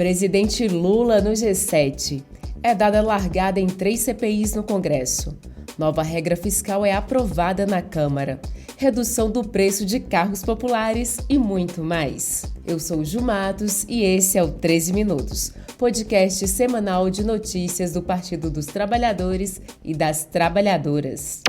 Presidente Lula no G7. É dada largada em 3 CPIs no Congresso. Nova regra fiscal é aprovada na Câmara. Redução do preço de carros populares e muito mais. Eu sou Ju Matos e esse é o 13 Minutos, podcast semanal de notícias do Partido dos Trabalhadores e das Trabalhadoras.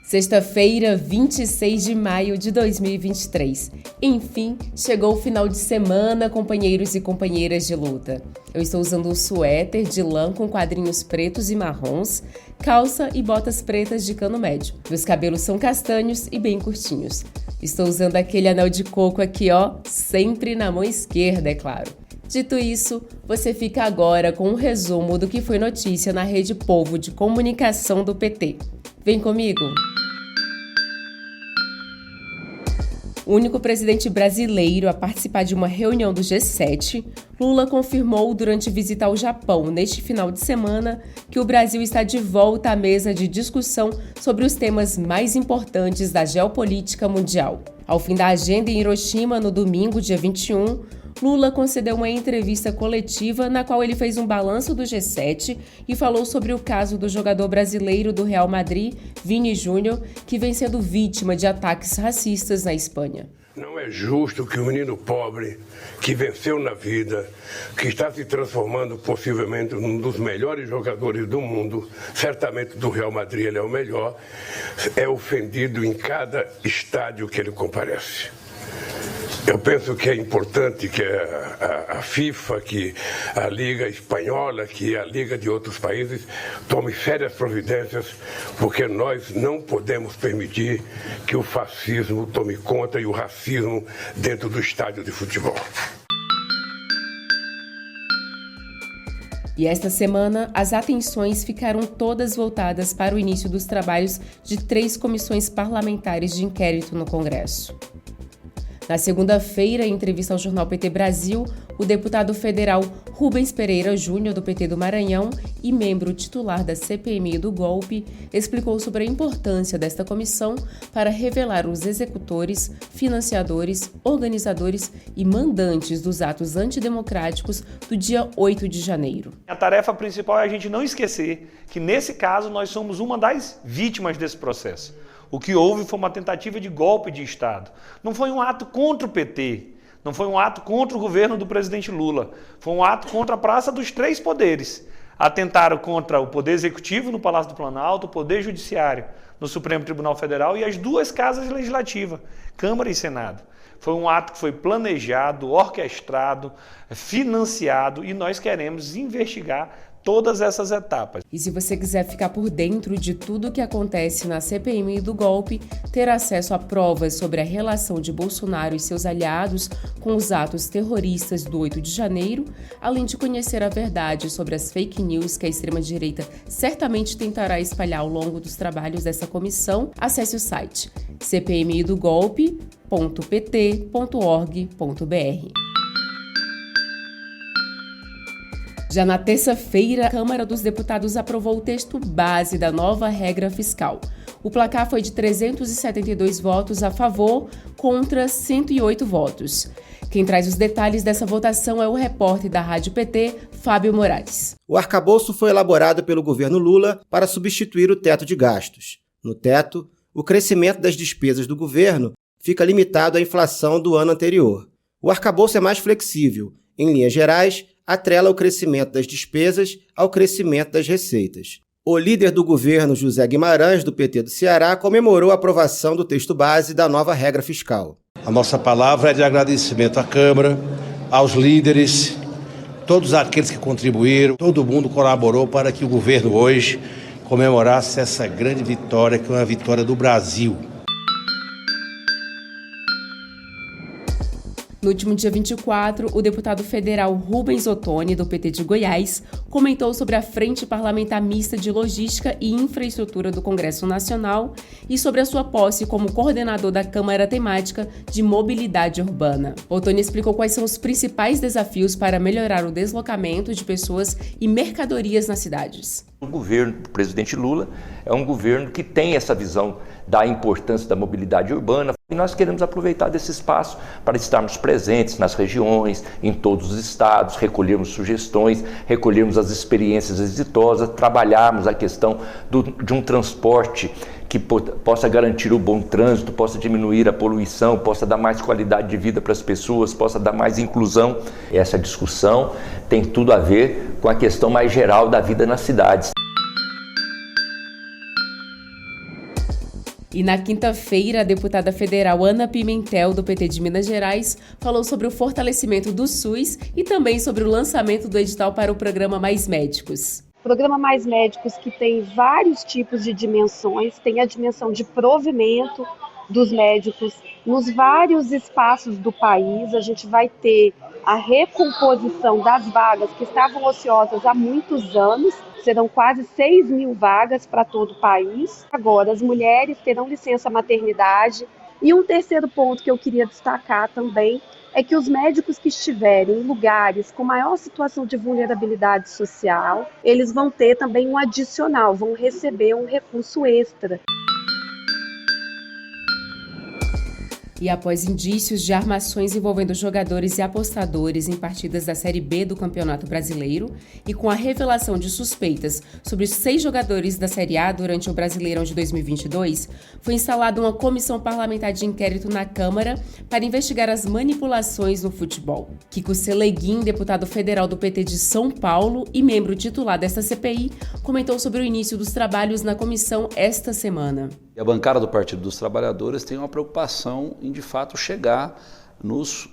Sexta-feira, 26 de maio de 2023. Enfim, chegou o final de semana, companheiros e companheiras de luta. Eu estou usando um suéter de lã com quadrinhos pretos e marrons, calça e botas pretas de cano médio. Meus cabelos são castanhos e bem curtinhos. Estou usando aquele anel de coco aqui, ó, sempre na mão esquerda, é claro. Dito isso, você fica agora com um resumo do que foi notícia na Rede Povo de Comunicação do PT. Vem comigo! O único presidente brasileiro a participar de uma reunião do G7, Lula confirmou durante visita ao Japão neste final de semana que o Brasil está de volta à mesa de discussão sobre os temas mais importantes da geopolítica mundial. Ao fim da agenda em Hiroshima, no domingo, dia 21, Lula concedeu uma entrevista coletiva na qual ele fez um balanço do G7 e falou sobre o caso do jogador brasileiro do Real Madrid, Vini Júnior, que vem sendo vítima de ataques racistas na Espanha. Não é justo que um menino pobre, que venceu na vida, que está se transformando possivelmente num dos melhores jogadores do mundo, certamente do Real Madrid ele é o melhor, é ofendido em cada estádio que ele comparece. Eu penso que é importante que a FIFA, que a Liga Espanhola, que a Liga de outros países tome sérias providências, porque nós não podemos permitir que o fascismo tome conta e o racismo dentro do estádio de futebol. E esta semana, as atenções ficaram todas voltadas para o início dos trabalhos de 3 comissões parlamentares de inquérito no Congresso. Na segunda-feira, em entrevista ao jornal PT Brasil, o deputado federal Rubens Pereira Júnior, do PT do Maranhão e membro titular da CPMI do golpe, explicou sobre a importância desta comissão para revelar os executores, financiadores, organizadores e mandantes dos atos antidemocráticos do dia 8 de janeiro. A tarefa principal é a gente não esquecer que, nesse caso, nós somos uma das vítimas desse processo. O que houve foi uma tentativa de golpe de Estado. Não foi um ato contra o PT, não foi um ato contra o governo do presidente Lula, foi um ato contra a praça dos 3 poderes. Atentaram contra o Poder Executivo no Palácio do Planalto, o Poder Judiciário no Supremo Tribunal Federal e as 2 casas legislativas, Câmara e Senado. Foi um ato que foi planejado, orquestrado, financiado e nós queremos investigar todas essas etapas. E se você quiser ficar por dentro de tudo o que acontece na CPMI do golpe, ter acesso a provas sobre a relação de Bolsonaro e seus aliados com os atos terroristas do 8 de janeiro, além de conhecer a verdade sobre as fake news que a extrema-direita certamente tentará espalhar ao longo dos trabalhos dessa comissão, acesse o site cpmidogolpe.pt.org.br. Já na terça-feira, a Câmara dos Deputados aprovou o texto base da nova regra fiscal. O placar foi de 372 votos a favor contra 108 votos. Quem traz os detalhes dessa votação é o repórter da Rádio PT, Fábio Moraes. O arcabouço foi elaborado pelo governo Lula para substituir o teto de gastos. No teto, o crescimento das despesas do governo fica limitado à inflação do ano anterior. O arcabouço é mais flexível. Em linhas gerais, atrela o crescimento das despesas ao crescimento das receitas. O líder do governo, José Guimarães, do PT do Ceará, comemorou a aprovação do texto base da nova regra fiscal. A nossa palavra é de agradecimento à Câmara, aos líderes, todos aqueles que contribuíram, todo mundo colaborou para que o governo hoje comemorasse essa grande vitória, que é uma vitória do Brasil. No último dia 24, o deputado federal Rubens Ottoni, do PT de Goiás, comentou sobre a Frente Parlamentar Mista de Logística e Infraestrutura do Congresso Nacional e sobre a sua posse como coordenador da Câmara Temática de Mobilidade Urbana. Ottoni explicou quais são os principais desafios para melhorar o deslocamento de pessoas e mercadorias nas cidades. O governo do presidente Lula é um governo que tem essa visão da importância da mobilidade urbana e nós queremos aproveitar desse espaço para estarmos presentes nas regiões, em todos os estados, recolhermos sugestões, recolhermos as experiências exitosas, trabalharmos a questão de um transporte que possa garantir o bom trânsito, possa diminuir a poluição, possa dar mais qualidade de vida para as pessoas, possa dar mais inclusão. Essa discussão tem tudo a ver com a questão mais geral da vida nas cidades. E na quinta-feira, a deputada federal Ana Pimentel, do PT de Minas Gerais, falou sobre o fortalecimento do SUS e também sobre o lançamento do edital para o programa Mais Médicos. O programa Mais Médicos, que tem vários tipos de dimensões, tem a dimensão de provimento dos médicos nos vários espaços do país. A gente vai ter a recomposição das vagas que estavam ociosas há muitos anos. Serão quase 6 mil vagas para todo o país. Agora, as mulheres terão licença maternidade. E um terceiro ponto que eu queria destacar também é que os médicos que estiverem em lugares com maior situação de vulnerabilidade social, eles vão ter também um adicional, vão receber um recurso extra. E após indícios de armações envolvendo jogadores e apostadores em partidas da Série B do Campeonato Brasileiro e com a revelação de suspeitas sobre os 6 jogadores da Série A durante o Brasileirão de 2022, foi instalada uma comissão parlamentar de inquérito na Câmara para investigar as manipulações no futebol. Kiko Seleguin, deputado federal do PT de São Paulo e membro titular desta CPI, comentou sobre o início dos trabalhos na comissão esta semana. E a bancada do Partido dos Trabalhadores tem uma preocupação em, de fato, chegar nos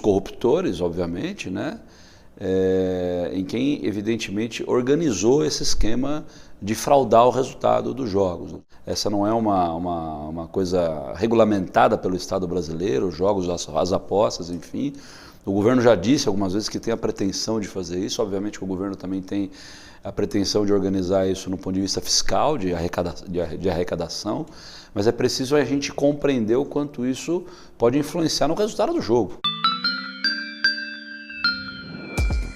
corruptores, obviamente, né? Em quem, evidentemente, organizou esse esquema de fraudar o resultado dos jogos. Essa não é uma coisa regulamentada pelo Estado brasileiro, os jogos, as apostas, enfim. O governo já disse algumas vezes que tem a pretensão de fazer isso, obviamente que o governo também tem a pretensão de organizar isso no ponto de vista fiscal, de arrecadação, mas é preciso a gente compreender o quanto isso pode influenciar no resultado do jogo.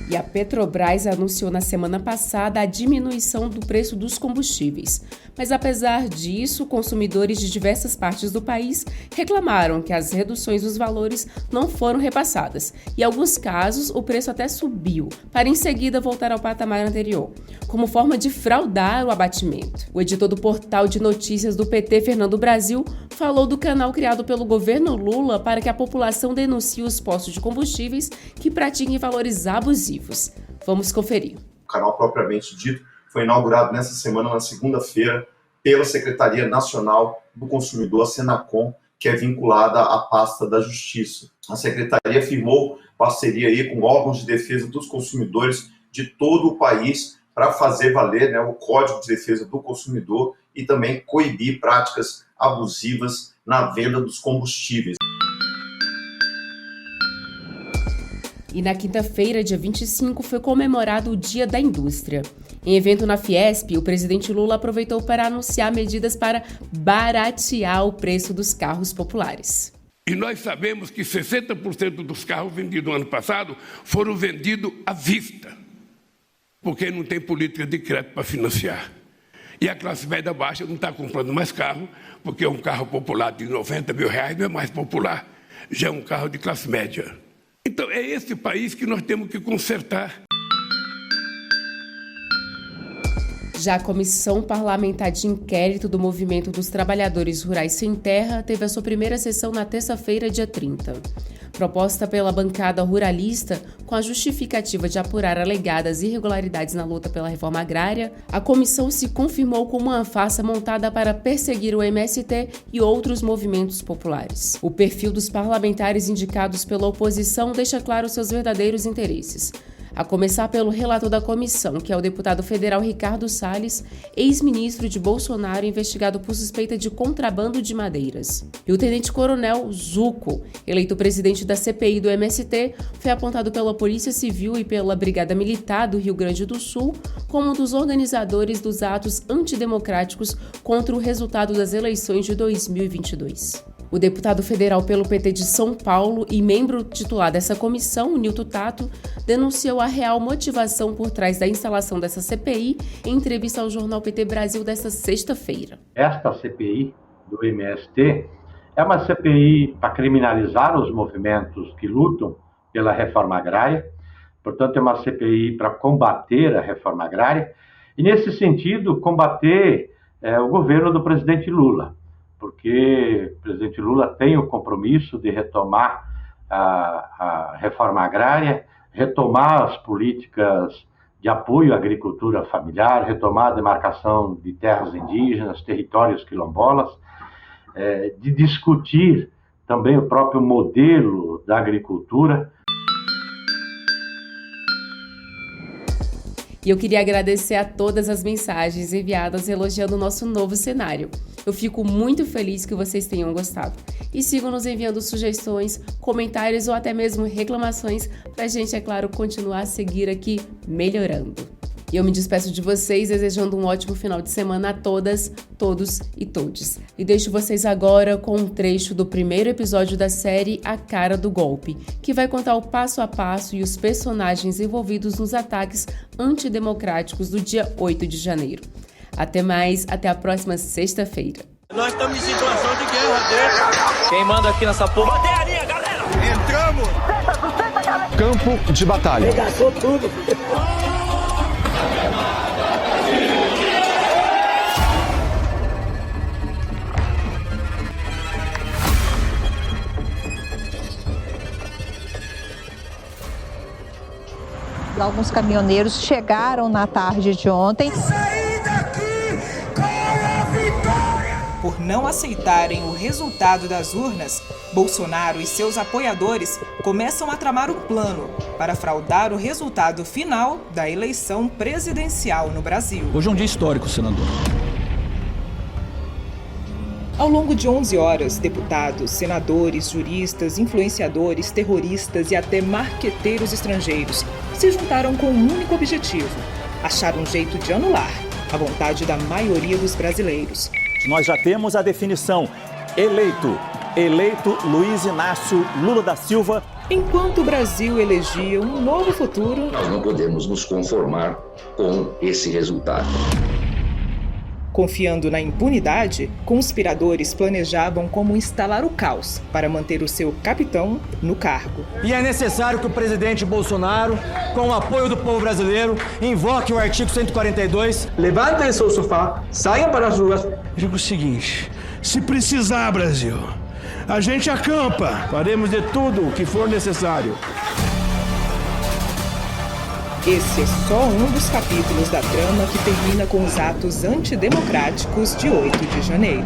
E a Petrobras anunciou na semana passada a diminuição do preço dos combustíveis. Mas apesar disso, consumidores de diversas partes do país reclamaram que as reduções dos valores não foram repassadas. E em alguns casos, o preço até subiu, para em seguida voltar ao patamar anterior, como forma de fraudar o abatimento. O editor do portal de notícias do PT, Fernando Brasil, falou do canal criado pelo governo Lula para que a população denuncie os postos de combustíveis que pratiquem valores abusivos. Vamos conferir. O canal propriamente dito foi inaugurado nessa semana, na segunda-feira, pela Secretaria Nacional do Consumidor, a Senacom, que é vinculada à pasta da Justiça. A Secretaria firmou parceria aí com órgãos de defesa dos consumidores de todo o país para fazer valer, né, o Código de Defesa do Consumidor e também coibir práticas abusivas na venda dos combustíveis. E na quinta-feira, dia 25, foi comemorado o Dia da Indústria. Em evento na Fiesp, o presidente Lula aproveitou para anunciar medidas para baratear o preço dos carros populares. E nós sabemos que 60% dos carros vendidos no ano passado foram vendidos à vista, porque não tem política de crédito para financiar. E a classe média baixa não está comprando mais carro, porque um carro popular de R$90 mil não é mais popular, já é um carro de classe média. Então, é esse país que nós temos que consertar. Já a Comissão Parlamentar de Inquérito do Movimento dos Trabalhadores Rurais Sem Terra teve a sua primeira sessão na terça-feira, dia 30. Proposta pela bancada ruralista, com a justificativa de apurar alegadas irregularidades na luta pela reforma agrária, a comissão se confirmou como uma farsa montada para perseguir o MST e outros movimentos populares. O perfil dos parlamentares indicados pela oposição deixa claro seus verdadeiros interesses: A começar pelo relator da comissão, que é o deputado federal Ricardo Salles, ex-ministro de Bolsonaro investigado por suspeita de contrabando de madeiras. E o tenente-coronel Zuco, eleito presidente da CPI do MST, foi apontado pela Polícia Civil e pela Brigada Militar do Rio Grande do Sul como um dos organizadores dos atos antidemocráticos contra o resultado das eleições de 2022. O deputado federal pelo PT de São Paulo e membro titular dessa comissão, Nilton Tato, denunciou a real motivação por trás da instalação dessa CPI em entrevista ao jornal PT Brasil desta sexta-feira. Esta CPI do MST é uma CPI para criminalizar os movimentos que lutam pela reforma agrária, portanto é uma CPI para combater a reforma agrária e, nesse sentido, combater o governo do presidente Lula, porque o presidente Lula tem o compromisso de retomar a reforma agrária, retomar as políticas de apoio à agricultura familiar, retomar a demarcação de terras indígenas, territórios quilombolas, de discutir também o próprio modelo da agricultura. E eu queria agradecer a todas as mensagens enviadas elogiando o nosso novo cenário. Eu fico muito feliz que vocês tenham gostado. E sigam nos enviando sugestões, comentários ou até mesmo reclamações pra gente, é claro, continuar a seguir aqui melhorando. E eu me despeço de vocês desejando um ótimo final de semana a todas, todos e todes. E deixo vocês agora com um trecho do primeiro episódio da série A Cara do Golpe, que vai contar o passo a passo e os personagens envolvidos nos ataques antidemocráticos do dia 8 de janeiro. Até mais, até a próxima sexta-feira. Nós estamos em situação de guerra dentro. Quem manda aqui nessa porra? Bandeirinha, galera! Entramos! Sustenta, galera! Campo de batalha. Regaçou tudo. Alguns caminhoneiros chegaram na tarde de ontem. Por não aceitarem o resultado das urnas, Bolsonaro e seus apoiadores começam a tramar um plano para fraudar o resultado final da eleição presidencial no Brasil. Hoje é um dia histórico, senador. Ao longo de 11 horas, deputados, senadores, juristas, influenciadores, terroristas e até marqueteiros estrangeiros se juntaram com um único objetivo: achar um jeito de anular a vontade da maioria dos brasileiros. Nós já temos a definição: eleito Luiz Inácio Lula da Silva. Enquanto o Brasil elegia um novo futuro, nós não podemos nos conformar com esse resultado. Confiando na impunidade, conspiradores planejavam como instalar o caos para manter o seu capitão no cargo. E é necessário que o presidente Bolsonaro, com o apoio do povo brasileiro, invoque o artigo 142. Levantem seu sofá, saiam para as ruas. Digo o seguinte: se precisar, Brasil, a gente acampa. Faremos de tudo o que for necessário. Esse é só um dos capítulos da trama que termina com os atos antidemocráticos de 8 de janeiro.